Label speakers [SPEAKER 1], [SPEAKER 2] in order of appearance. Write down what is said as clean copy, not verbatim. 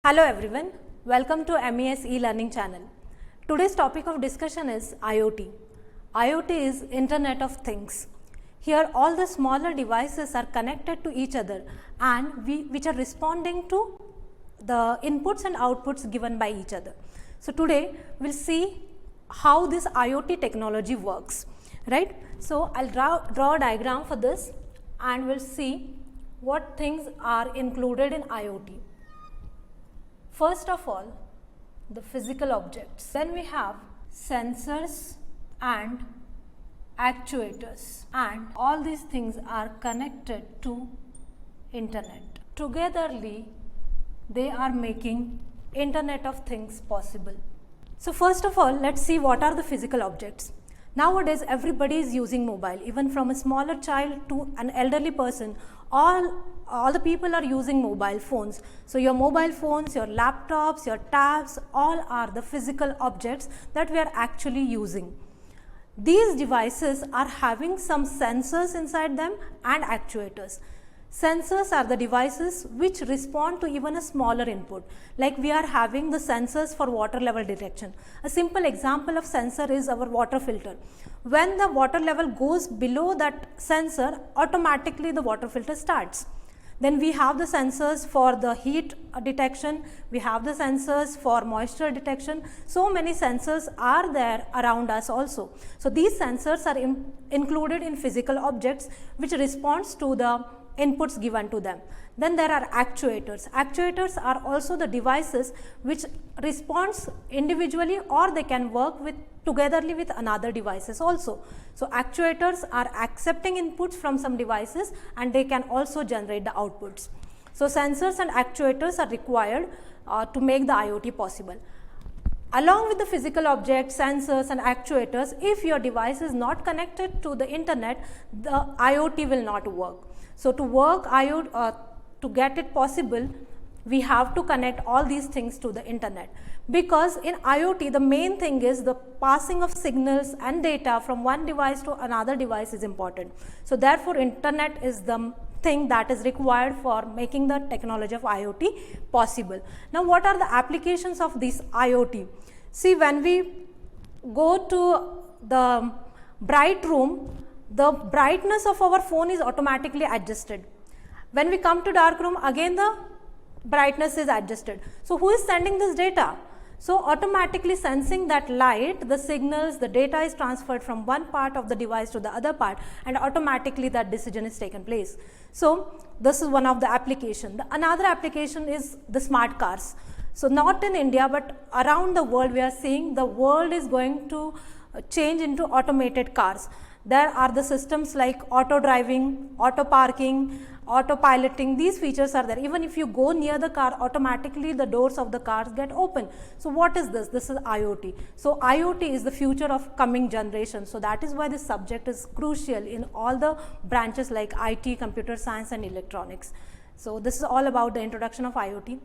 [SPEAKER 1] Hello everyone, welcome to MES e-learning channel. Today's topic of discussion is IOT. IOT is Internet of Things. Here all the smaller devices are connected to each other and which are responding to the inputs and outputs given by each other. So today we will see how this IOT technology works, right. So I will draw a diagram for this and we will see what things are included in IOT. First of all, the physical objects. Then we have sensors and actuators, and all these things are connected to internet. Togetherly, they are making Internet of Things possible. So first of all, let's see what are the physical objects. Nowadays, everybody is using mobile, even from a smaller child to an elderly person. All the people are using mobile phones. So your mobile phones, your laptops, your tabs, all are the physical objects that we are actually using. These devices are having some sensors inside them and actuators. Sensors are the devices which respond to even a smaller input, like we are having the sensors for water level detection. A simple example of sensor is our water filter. When the water level goes below that sensor, automatically the water filter starts. Then we have the sensors for the heat detection, we have the sensors for moisture detection. So many sensors are there around us also. So these sensors are included in physical objects which responds to the inputs given to them. Then there are actuators. Actuators are also the devices which responds individually or they can work togetherly with another devices also. So actuators are accepting inputs from some devices and they can also generate the outputs. So sensors and actuators are required to make the IoT possible. Along with the physical objects, sensors and actuators, if your device is not connected to the internet, the IoT will not work. So to work IoT, to get it possible, we have to connect all these things to the internet, because in IoT the main thing is the passing of signals and data from one device to another device is important. So therefore internet is the thing that is required for making the technology of IoT possible. Now what are the applications of this IoT? See, when we go to the bright room, the brightness of our phone is automatically adjusted. When we come to dark room, again the brightness is adjusted. So who is sending this data? So automatically sensing that light, the signals, the data is transferred from one part of the device to the other part, and automatically that decision is taken place. So this is one of the application. Another application is the smart cars. So not in India but around the world we are seeing the world is going to change into automated cars. There are the systems like auto driving, auto parking, auto piloting. These features are there. Even if you go near the car, automatically the doors of the cars get open. So what is this? This is IoT. So IoT is the future of coming generation. So that is why this subject is crucial in all the branches like IT, computer science and electronics. So this is all about the introduction of IoT.